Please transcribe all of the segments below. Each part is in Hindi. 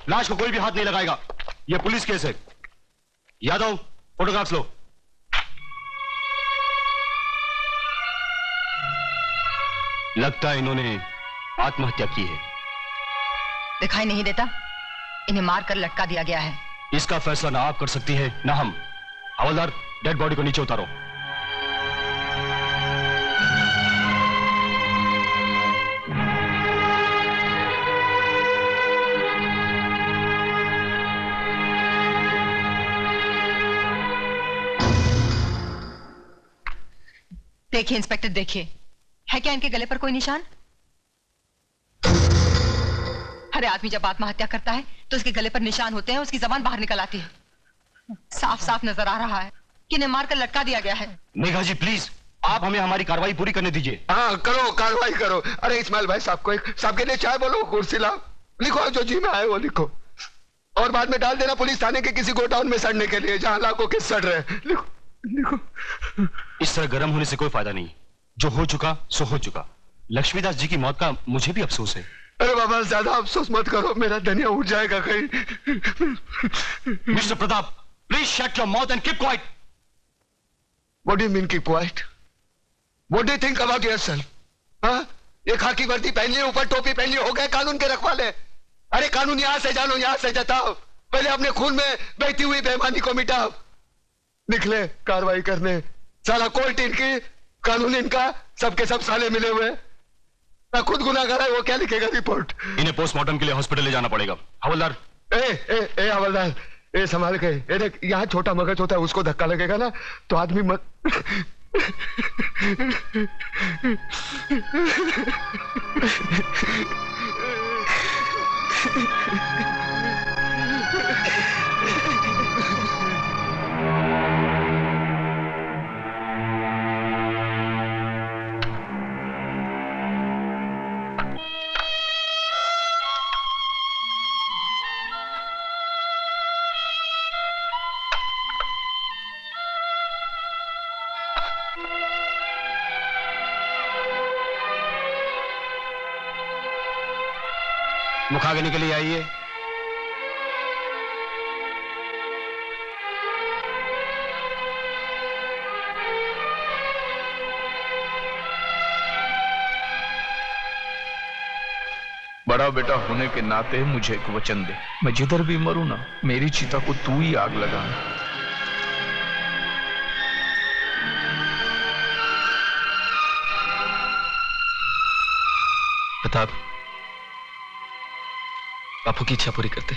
लाश को कोई भी हाथ नहीं लगाएगा। यह पुलिस केस है। यादव, फोटोग्राफ्स लो। लगता है इन्होंने आत्महत्या की है। दिखाई नहीं देता? इन्हें मारकर लटका दिया गया है। इसका फैसला ना आप कर सकती है ना हम। हवलदार, डेड बॉडी को नीचे उतारो। देखिए इंस्पेक्टर, देखिए, है क्या इनके गले पर कोई निशान? अरे आदमी जब आत्महत्या करता है तो उसके गले पर निशान होते हैं, उसकी जबान बाहर निकल आती है। साफ साफ नजर आ रहा है कि इन्हें मारकर लटका दिया गया है। मेघा जी प्लीज, आप हमें हमारी कार्रवाई पूरी करने दीजिए। हाँ करो, कार्रवाई करो। अरे इस्माइल भाई साहब को एक साहब के लिए चाय बोलो, कुर्सी लाओ, लिखो जो जी में आए वो लिखो, और बाद में डाल देना पुलिस थाने के किसी गोडाउन में सड़ने के लिए जहां लाखों के सड़ रहे हैं। लिखो लिखो। इस तरह गर्म होने से कोई फायदा नहीं। जो हो चुका सो हो चुका। लक्ष्मीदास जी की मौत का मुझे भी अफसोस है। अरे बाबा ज्यादा अफसोस मत करो, मेरा धनिया उठ जाएगा कहीं। Mister Pratap, please shut your mouth and keep quiet. What do you mean keep quiet? What do you think about yourself? हाँ, ये खाकी वर्दी पहन ली, ऊपर टोपी पहन ली, हो गए कानून के रखवाले। अरे कानून यहां से जानो, यहां से जताओ, पहले अपने खून में बहती हुई बेईमानी को मिटाओ। निकले कार्रवाई करने। साला कोर्ट इनकी, कानून इनका, सबके सब साले मिले हुए। मैं खुद गुनाहगार है, वो क्या लिखेगा रिपोर्ट? इन्हें पोस्टमार्टम के लिए हॉस्पिटल ले जाना पड़ेगा। हवलदार, ए हवलदार, ए संभाल के। ए देख, यहाँ छोटा मगज होता है, उसको धक्का लगेगा ना तो आदमी मत। मुखाग्नि के लिए आइए। बड़ा बेटा होने के नाते मुझे एक वचन दे, मैं जिधर भी मरूं ना, मेरी चिता को तू ही आग लगाना। प्रताप, बापू की इच्छा पूरी करते।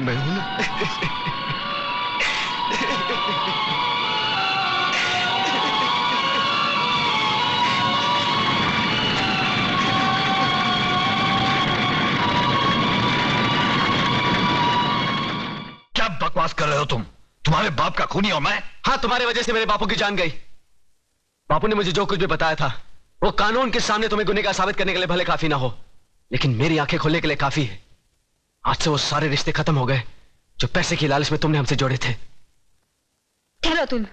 मैं हूं ना। क्या बकवास कर रहे हो तुम? तुम्हारे बाप का खूनी हूं मैं? हाँ, तुम्हारी वजह से मेरे बापू की जान गई। बापू ने मुझे जो कुछ भी बताया था वो कानून के सामने तुम्हें गुनहगार साबित करने के लिए भले काफी ना हो, लेकिन मेरी आंखें खोलने के लिए काफी है। आज से वो सारे रिश्ते खत्म हो गए जो पैसे की लालच में तुमने हमसे जोड़े थे। ठहरो तुम।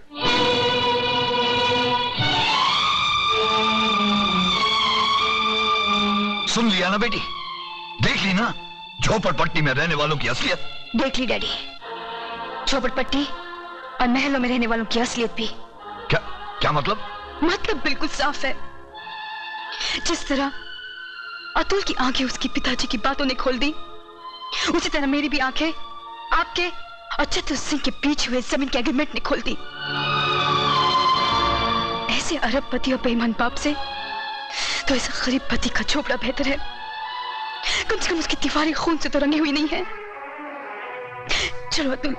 सुन लिया ना बेटी? देख ली ना झोपड़पट्टी में रहने वालों की असलियत? देख ली डैडी, झोपड़पट्टी और महलों में रहने वालों की असलियत भी। क्या क्या मतलब? मतलब बिल्कुल साफ है। जिस तरह अतुल की आंखें उसके पिताजी की बातों ने खोल दी, उसी तरह मेरी भी आंखें आपके और चतुर सिंह के बीच हुए जमीन के एग्रीमेंट ने खोल दी। ऐसे अरबपति और बेईमान बाप से तो ऐसा गरीब पति का झोपड़ा बेहतर है। कम से कम उसकी दीवारें खून से तो रंगी हुई नहीं है। चलो अतुल,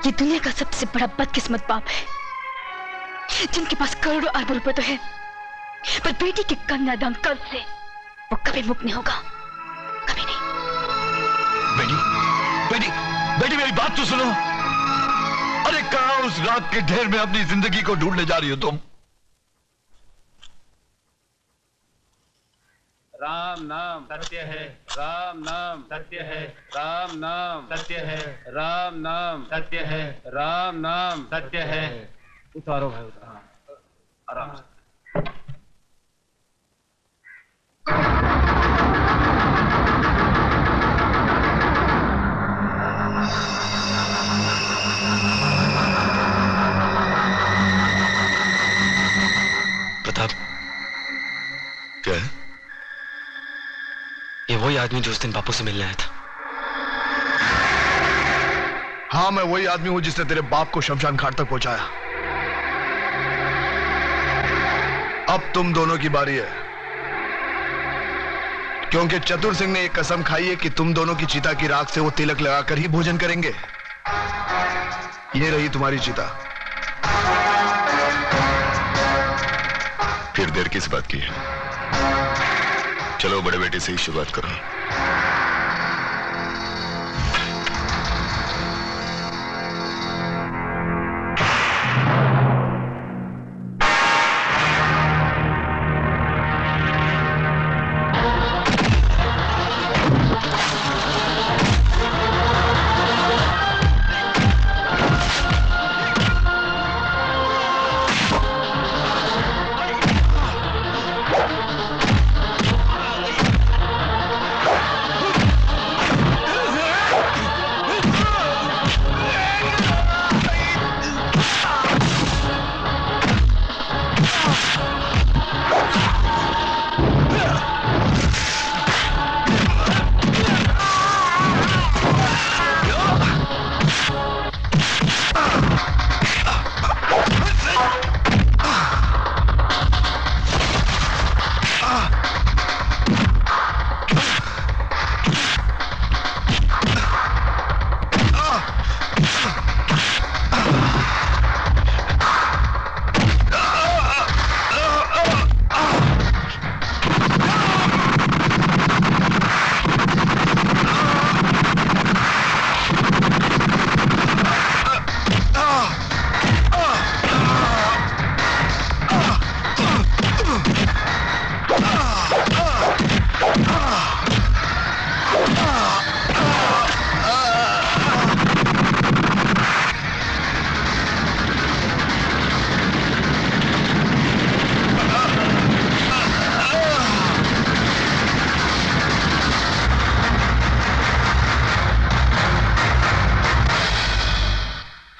ये दुनिया का सबसे बड़ा बदकिस्मत बाप है जिनके पास करोड़ों अरबों रुपए तो है, पर बेटी के कन्यादान कर से वो कभी मुक्त नहीं होगा, कभी नहीं। बेटी बेटी बेटी मेरी बात तो सुनो। अरे कहां उस राख के ढेर में अपनी जिंदगी को ढूंढने जा रही हो तुम? राम नाम सत्य है, राम नाम सत्य है, राम नाम सत्य है, राम नाम सत्य है, राम नाम सत्य है। उतारो भाई उतारो, आराम से। प्रताप, क्या है? ये वही आदमी जो उस दिन बापू से मिलने आया था। हाँ, मैं वही आदमी हूं जिसने तेरे बाप को शमशान घाट तक पहुंचाया। अब तुम दोनों की बारी है, क्योंकि चतुर सिंह ने एक कसम खाई है कि तुम दोनों की चिता की राख से वो तिलक लगाकर ही भोजन करेंगे। ये रही तुम्हारी चिता। फिर देर किस बात की है? चलो बड़े बेटे से ही शुरुआत करो।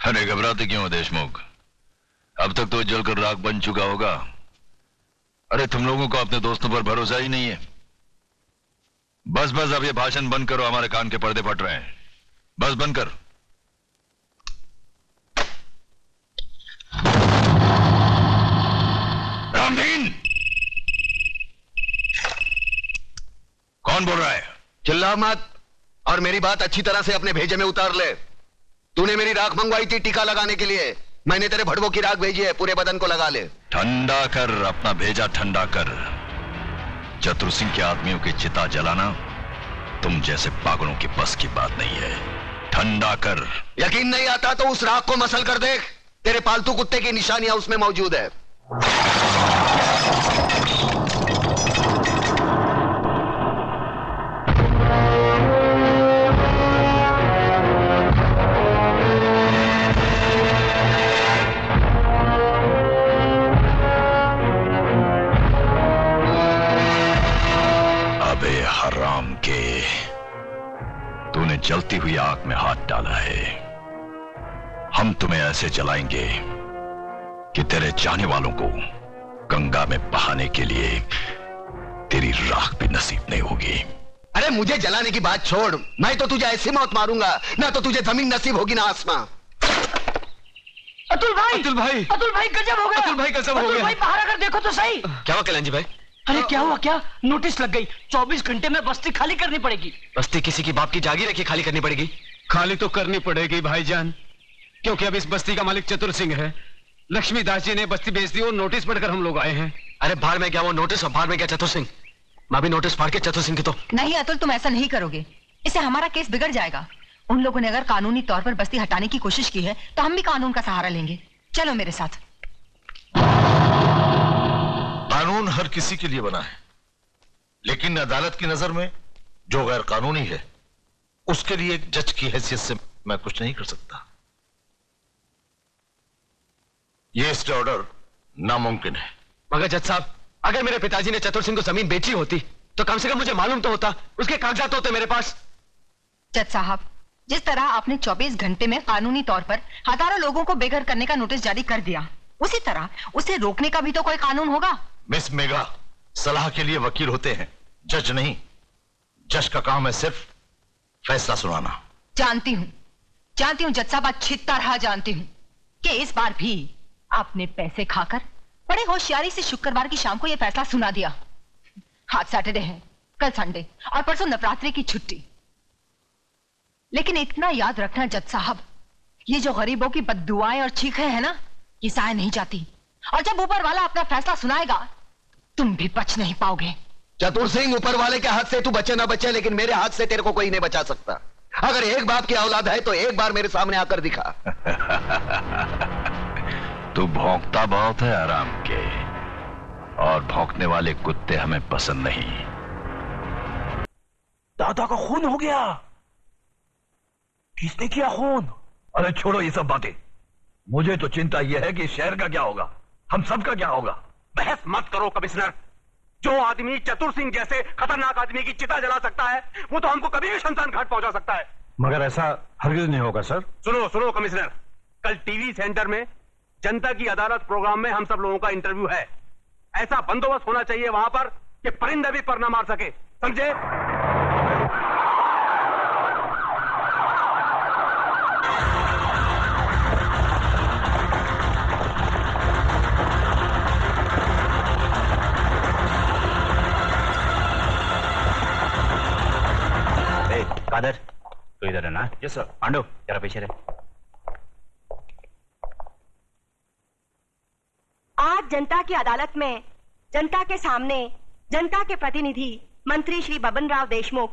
अरे घबराते क्यों हो देशमुख? अब तक तो जलकर राख बन चुका होगा। अरे तुम लोगों को अपने दोस्तों पर भरोसा ही नहीं है। बस बस अब ये भाषण बंद करो, हमारे कान के पर्दे फट रहे हैं। बस बंद कर। रामदीन, कौन बोल रहा है? चिल्ला मत और मेरी बात अच्छी तरह से अपने भेजे में उतार ले। तूने मेरी राख मंगवाई थी टीका लगाने के लिए, मैंने तेरे भड़वों की राख भेजी है, पूरे बदन को लगा ले। ठंडा कर, अपना भेजा ठंडा कर। चतुर सिंह के आदमियों की चिता जलाना तुम जैसे पागलों की बस की बात नहीं है। ठंडा कर। यकीन नहीं आता तो उस राख को मसल कर देख, तेरे पालतू कुत्ते की निशानियां उसमें मौजूद है। हराम के, तूने जलती हुई आग में हाथ डाला है। हम तुम्हें ऐसे जलाएंगे कि तेरे चाहने वालों को गंगा में बहाने के लिए तेरी राख भी नसीब नहीं होगी। अरे मुझे जलाने की बात छोड़, मैं तो तुझे ऐसी मौत मारूंगा ना तो तुझे जमीन नसीब होगी ना आसमां। अतुल भाई गजब हो गया। अतुल भाई गजब हो गया। अतुल भाई बाहर आकर देखो तो सही। क्या हुआ कल्याण जी भाई? अरे क्या हुआ? क्या नोटिस लग गई, 24 घंटे में बस्ती खाली करनी पड़ेगी। बस्ती किसी की बाप की जागीर है कि खाली करनी पड़ेगी? खाली तो करनी पड़ेगी भाईजान, क्योंकि अब इस बस्ती का मालिक चतुर सिंह है लक्ष्मीदास जी ने बस्ती बेच दी और नोटिस पढ़कर हम लोग आए हैं। अरे बाहर में क्या वो नोटिस और बाहर में क्या चतुर सिंह। मैं भी नोटिस पढ़ के चतुर सिंह की तो। नहीं अतुल, तुम ऐसा नहीं करोगे, इससे हमारा केस बिगड़ जाएगा। उन लोगों ने अगर कानूनी तौर पर बस्ती हटाने की कोशिश की है तो हम भी कानून का सहारा लेंगे। चलो मेरे साथ। कानून हर किसी के लिए बना है, लेकिन अदालत की नजर में जो गैर कानूनी है उसके लिए एक जज की हैसियत से मैं कुछ नहीं कर सकता। यह स्टे ऑर्डर नामुमकिन है। मगर जज साहब, अगर मेरे पिताजी ने चतुर सिंह को जमीन बेची होती तो कम से कम मुझे मालूम तो होता, उसके कागजात होते मेरे पास। जज साहब, जिस तरह आपने 24 घंटे में कानूनी तौर पर हजारों लोगों को बेघर करने का नोटिस जारी कर दिया, उसी तरह उसे रोकने का भी तो कोई कानून होगा। मिस मेघा, सलाह के लिए वकील होते हैं, जज नहीं। जज का काम है सिर्फ फैसला सुनाना। जानती हूँ जज साहब, अच्छी तरह जानती हूँ कि इस बार भी आपने पैसे खाकर बड़े होशियारी से शुक्रवार की शाम को यह फैसला सुना दिया। आज सैटरडे है, कल संडे और परसों नवरात्रि की छुट्टी। लेकिन इतना याद रखना जज साहब, ये जो गरीबों की बद्दुआएं और चीखें हैं ना, ये जाया नहीं जाती। और जब ऊपर वाला अपना फैसला सुनाएगा तुम भी बच नहीं पाओगे। चतुर सिंह, ऊपर वाले के हाथ से तू बचे ना बचे, लेकिन मेरे हाथ से तेरे को कोई नहीं बचा सकता। अगर एक बाप की औलाद है तो एक बार मेरे सामने आकर दिखा। तू भौंकता बहुत है आराम के, और भौंकने वाले कुत्ते हमें पसंद नहीं। दादा का खून हो गया। किसने किया खून? अरे छोड़ो ये सब बातें, मुझे तो चिंता यह है कि शहर का क्या होगा, हम सबका क्या होगा। बहस मत करो कमिश्नर। जो आदमी चतुर सिंह जैसे खतरनाक आदमी की चिता जला सकता है, वो तो हमको कभी भी शमशान घाट पहुंचा सकता है। मगर ऐसा हरगिज नहीं होगा सर। सुनो सुनो कमिश्नर, कल टीवी सेंटर में जनता की अदालत प्रोग्राम में हम सब लोगों का इंटरव्यू है। ऐसा बंदोबस्त होना चाहिए वहां पर कि परिंदा भी पर न मार सके, समझे? कादर, तो इधर है ना? Yes sir. पांडु, जरा पीछे रहे। आज जनता की अदालत में जनता के सामने जनता के प्रतिनिधि मंत्री श्री बबन राव देशमुख,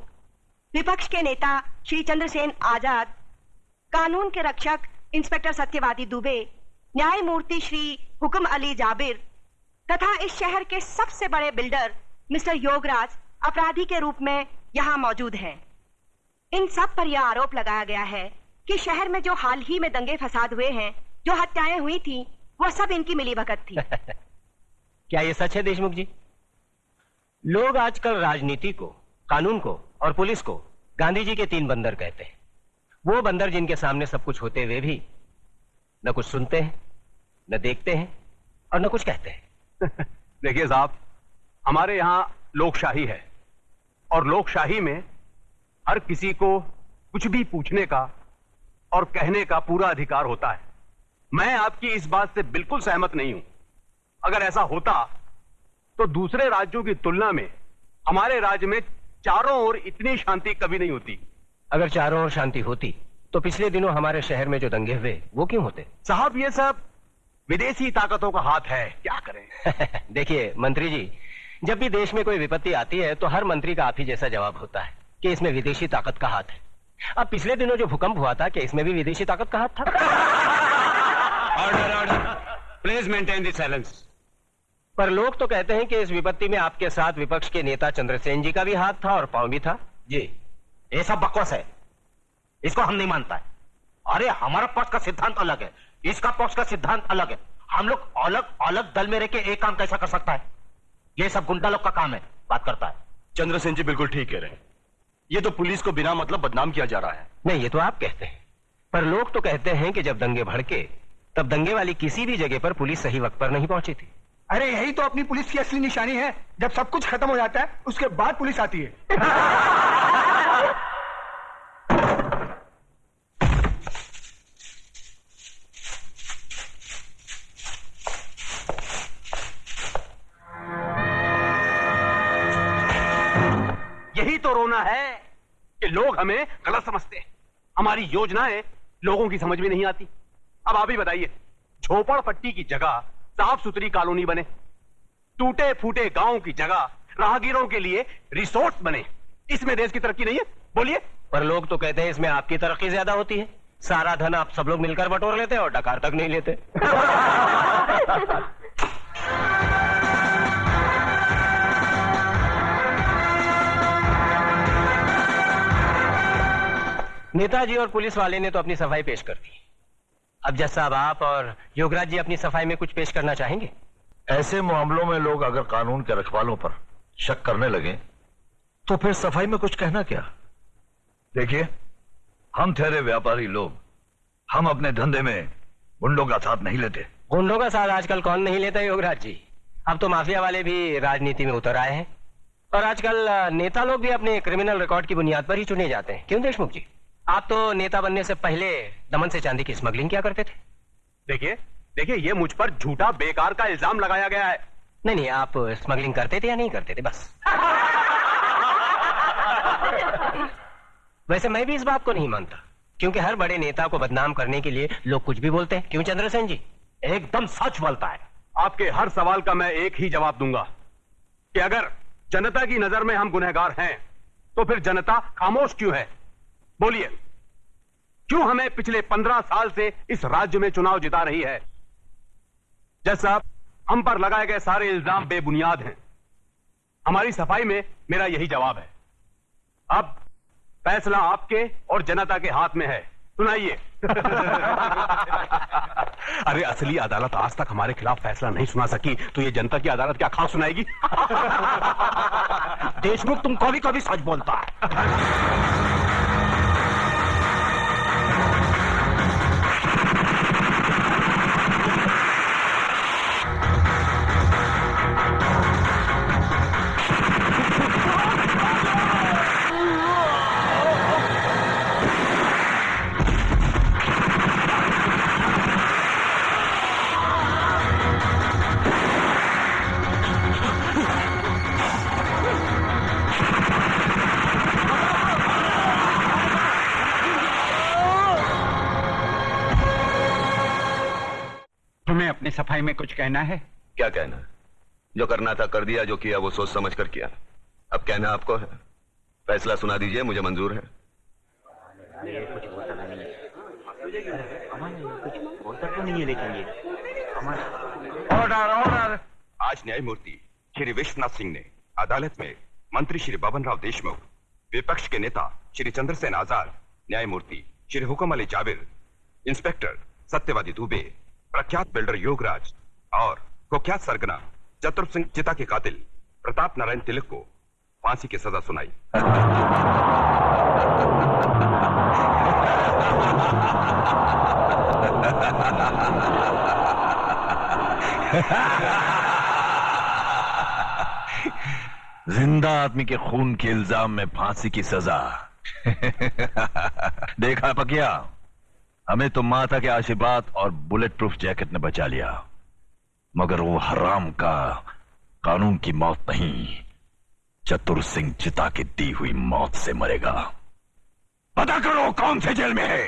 विपक्ष के नेता श्री चंद्रसेन आजाद, कानून के रक्षक इंस्पेक्टर सत्यवादी दुबे, न्यायमूर्ति श्री हुक्म अली जाबिर तथा इस शहर के सबसे बड़े बिल्डर मिस्टर योगराज अपराधी के रूप में यहाँ मौजूद हैं। इन सब पर यह आरोप लगाया गया है कि शहर में जो हाल ही में दंगे फसाद हुए हैं, जो हत्याएं हुई थी, वो सब इनकी मिलीभगत थी। क्या ये सच है देशमुख जी? लोग आजकल राजनीति को, कानून को और पुलिस को गांधी जी के 3 बंदर कहते हैं। वो बंदर जिनके सामने सब कुछ होते हुए भी न कुछ सुनते हैं, न देखते हैं और न कुछ कहते हैं। देखिए साहब, हमारे यहाँ लोकशाही है और लोकशाही में हर किसी को कुछ भी पूछने का और कहने का पूरा अधिकार होता है। मैं आपकी इस बात से बिल्कुल सहमत नहीं हूं। अगर ऐसा होता तो दूसरे राज्यों की तुलना में हमारे राज्य में चारों ओर इतनी शांति कभी नहीं होती। अगर चारों ओर शांति होती तो पिछले दिनों हमारे शहर में जो दंगे हुए वो क्यों होते? साहब, ये सब विदेशी ताकतों का हाथ है, क्या करें। देखिए मंत्री जी, जब भी देश में कोई विपत्ति आती है तो हर मंत्री का आप ही जैसा जवाब होता है कि इसमें विदेशी ताकत का हाथ है। अब पिछले दिनों जो भूकंप हुआ था, कि इसमें भी विदेशी ताकत का हाथ था? Order order, please maintain the silence. पर लोग तो कहते हैं कि इस विपत्ति में आपके साथ विपक्ष के नेता चंद्रसेन जी का भी हाथ था और पांव भी था। जी, ये सब बकवास है, इसको हम नहीं मानता है। अरे हमारा पक्ष का सिद्धांत अलग है, इसका पक्ष का सिद्धांत अलग है। हम लोग अलग अलग दल में रह के एक काम कैसा कर सकता है? ये सब गुंडा लोग का काम है, बात करता है। चंद्रसेन जी बिल्कुल ठीक कह रहे हैं। ये तो पुलिस को बिना मतलब बदनाम किया जा रहा है। नहीं, ये तो आप कहते हैं, पर लोग तो कहते हैं कि जब दंगे भड़के तब दंगे वाली किसी भी जगह पर पुलिस सही वक्त पर नहीं पहुंची थी। अरे यही तो अपनी पुलिस की असली निशानी है। जब सब कुछ खत्म हो जाता है उसके बाद पुलिस आती है। यही तो रोना है कि लोग हमें गलत समझते हैं। हमारी योजनाएं लोगों की समझ में नहीं आती। अब आप ही बताइए, झोपड़पट्टी की जगह साफ सुथरी कॉलोनी बने, टूटे फूटे गांव की जगह राहगीरों के लिए रिसोर्ट बने। इसमें देश की तरक्की नहीं है? बोलिए। पर लोग तो कहते हैं इसमें आपकी तरक्की ज्यादा होती है। सारा धन आप सब लोग मिलकर बटोर लेते हैं और डकार तक नहीं लेते। नेताजी और पुलिस वाले ने तो अपनी सफाई पेश कर दी। अब जज साहब, आप और योगराज जी अपनी सफाई में कुछ पेश करना चाहेंगे? ऐसे मामलों में लोग अगर कानून के रखवालों पर शक करने लगे तो फिर सफाई में कुछ कहना क्या? देखिए, हम ठहरे व्यापारी लोग, हम अपने धंधे में गुंडों का साथ नहीं लेते। गुंडों का साथ आजकल कौन नहीं लेता योगराज जी? अब तो माफिया वाले भी राजनीति में उतर आए हैं और आजकल नेता लोग भी अपने क्रिमिनल रिकॉर्ड की बुनियाद पर ही चुने जाते हैं। क्यों देशमुख जी, आप तो नेता बनने से पहले दमन से चांदी की स्मगलिंग क्या करते थे? देखिए, ये मुझ पर झूठा बेकार का इल्जाम लगाया गया है। नहीं, आप स्मगलिंग करते थे या नहीं करते थे? बस। वैसे मैं भी इस बात को नहीं मानता, क्योंकि हर बड़े नेता को बदनाम करने के लिए लोग कुछ भी बोलते हैं। क्यों चंद्रसेन जी? एकदम सच बोलता है। आपके हर सवाल का मैं एक ही जवाब दूंगा कि अगर जनता की नजर में हम गुनहगार हैं तो फिर जनता खामोश क्यों है? बोलिए, क्यों हमें पिछले 15 साल से इस राज्य में चुनाव जिता रही है? जज साहब, हम पर लगाए गए सारे इल्जाम बेबुनियाद हैं। हमारी सफाई में मेरा यही जवाब है। अब फैसला आपके और जनता के हाथ में है। सुनाइए। अरे असली अदालत आज तक हमारे खिलाफ फैसला नहीं सुना सकी तो ये जनता की अदालत क्या खास सुनाएगी? देशमुख, तुम कभी कभी सच बोलता है। तुम्हें अपनी सफाई में कुछ कहना है? क्या कहना? जो करना था कर दिया, जो किया वो सोच समझ कर किया। अब कहना आपको है। फैसला सुना दीजिए, मुझे मंजूर है। ऑर्डर। आज न्यायमूर्ति श्री विश्वनाथ सिंह ने अदालत में मंत्री श्री बबन राव देशमुख, विपक्ष के नेता श्री चंद्रसेन आजाद, न्यायमूर्ति श्री हुकम अली जाबिर, इंस्पेक्टर सत्यवादी दुबे, प्रख्यात बिल्डर योगराज और कुख्यात सरगना चतुर सिंह चिता के कातिल प्रताप नारायण तिलक को फांसी की सजा सुनाई। जिंदा आदमी के खून के इल्जाम में फांसी की सजा। देखा पकिया, हमें तो माता के आशीर्वाद और बुलेट प्रूफ जैकेट ने बचा लिया, मगर वो हराम का कानून की मौत नहीं, चतुर सिंह चिता की दी हुई मौत से मरेगा। पता करो कौन से जेल में है।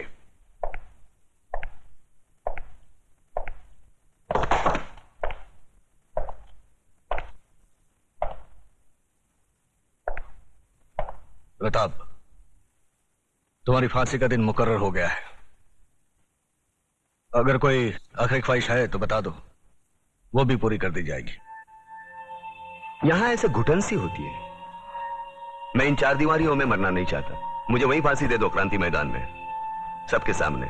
प्रताप, तुम्हारी फांसी का दिन मुकर्रर हो गया है। अगर कोई आखिरी ख्वाहिश है तो बता दो, वो भी पूरी कर दी जाएगी। यहां ऐसे घुटन सी होती है। मैं इन 4 दीवारियों में मरना नहीं चाहता। मुझे वहीं फांसी दे दो, क्रांति मैदान में, सबके सामने,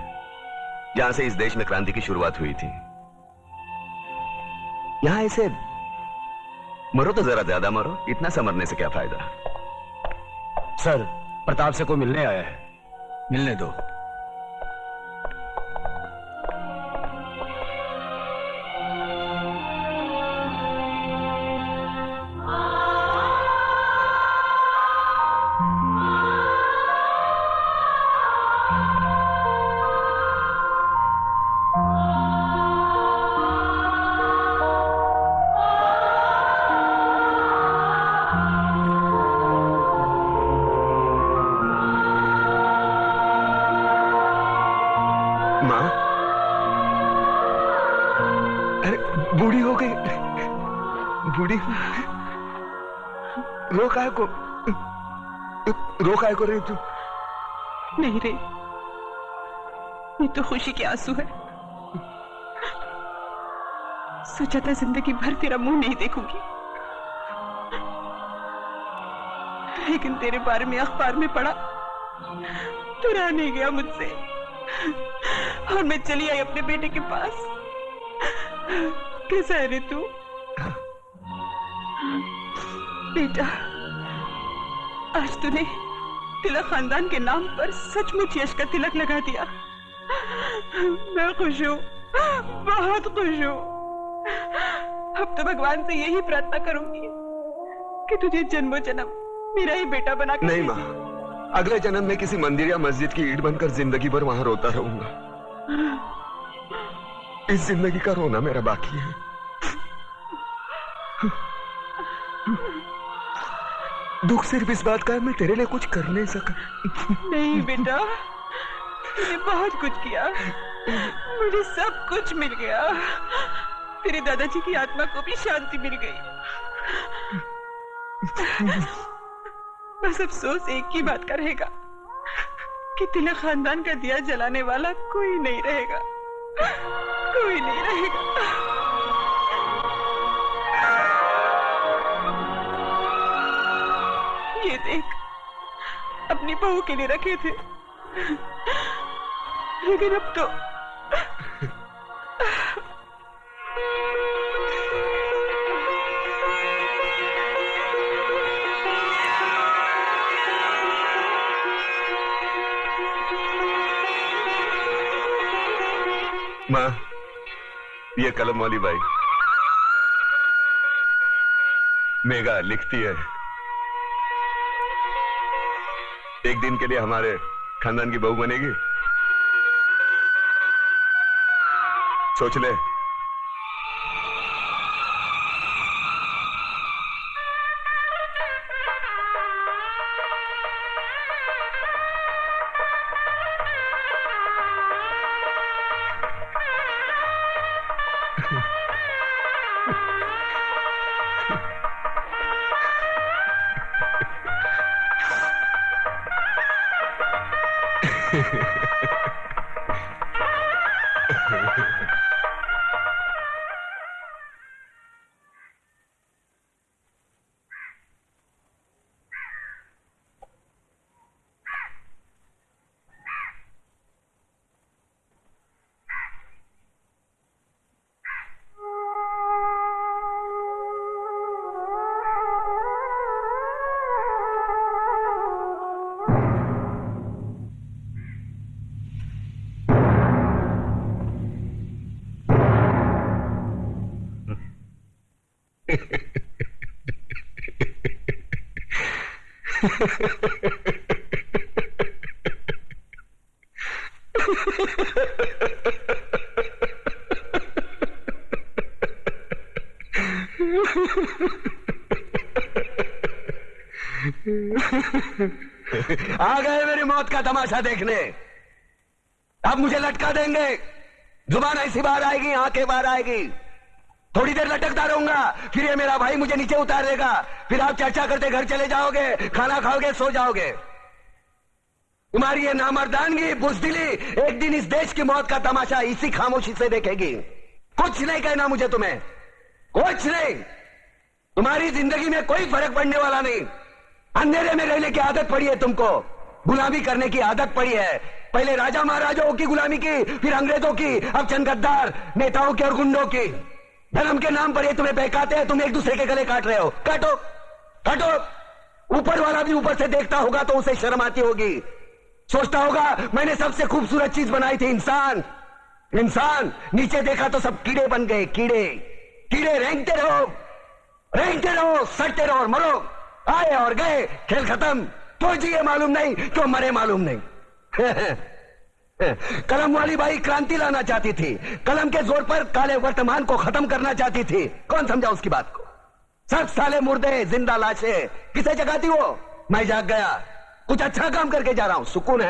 जहां से इस देश में क्रांति की शुरुआत हुई थी। यहां ऐसे मरो तो जरा ज्यादा मरो, इतना सा मरने से क्या फायदा। सर, प्रताप से कोई मिलने आया है, मिलने दो। अरे बूढ़ी हो गई, बूढ़ी रो काय को रही तू? नहीं रे, ये तो खुशी के आंसू है। सोचा था जिंदगी भर तेरा मुंह नहीं देखूंगी, लेकिन तेरे बारे में अखबार में पढ़ा तो रहा नहीं गया मुझसे, और मैं चली आई अपने बेटे के पास। कैसा है रे तू? बेटा, आज तूने तिलक खानदान के नाम पर सचमुच यश का तिलक लगा दिया। मैं खुश हूँ, बहुत खुश हूँ। अब तो भगवान से यही प्रार्थना करूंगी कि तुझे जन्मों जन्म मेरा ही बेटा बना कर। नहीं माँ, अगले जन्म में किसी मंदिर या मस्जिद की ईंट बनकर जिंदगी भर वहां रोता रहूंगा। इस जिंदगी का रोना मेरा बाकी है। दुख सिर्फ इस बात का है मैं तेरे लिए कुछ कर नहीं सका। नहीं बेटा, तूने बहुत कुछ किया, मुझे सब कुछ मिल गया। तेरे दादाजी की आत्मा को भी शांति मिल गई। बस अफसोस एक ही बात का रहेगा कि तिलक खानदान का दिया जलाने वाला कोई नहीं रहेगा, कोई नहीं रहेगा। ये देख, अपनी बहू के लिए रखे थे, लेकिन अब तो माँ, ये कलम वाली बाई मेघा लिखती है, एक दिन के लिए हमारे खानदान की बहू बनेगी। सोच ले। आ गए मेरी मौत का तमाशा देखने। अब मुझे लटका देंगे, जुबान ऐसी बाहर आएगी, आंखें बाहर आएगी, थोड़ी देर लटकता रहूंगा, फिर ये मेरा भाई मुझे नीचे उतार देगा, फिर आप चर्चा करते घर चले जाओगे, खाना खाओगे, सो जाओगे। तुम्हारी ये नामर्दानगी, बुज़दिली एक दिन इस देश की मौत का तमाशा इसी खामोशी से देखेगी। कुछ नहीं कहना मुझे, तुम्हें कुछ नहीं। तुम्हारी जिंदगी में कोई फर्क पड़ने वाला नहीं। अंधेरे में रहने की आदत पड़ी है तुमको, गुलामी करने की आदत पड़ी है। पहले राजा महाराजाओं की गुलामी की, फिर अंग्रेजों की, अब चंद गद्दार नेताओं की और गुंडों की। धर्म के नाम पर ये तुम्हें बहकाते हैं, तुम एक दूसरे के गले काट रहे हो। काटो काटो। ऊपर वाला भी ऊपर से देखता होगा तो उसे शर्म आती होगी, सोचता होगा मैंने सबसे खूबसूरत चीज बनाई थी, इंसान। इंसान नीचे देखा तो सब कीड़े बन गए, कीड़े कीड़े। रेंगते रहो, सटते रहो और मरो। आए और गए, खेल खत्म। क्यों जिए मालूम नहीं, क्यों मरे मालूम नहीं। कलम वाली बाई क्रांति लाना चाहती थी, कलम के जोर पर काले वर्तमान को खत्म करना चाहती थी। कौन समझा उसकी बात को? सब साले मुर्दे, जिंदा लाशें। किसे जगाती वो? मैं जाग गया, कुछ अच्छा काम करके जा रहा हूं, सुकून है।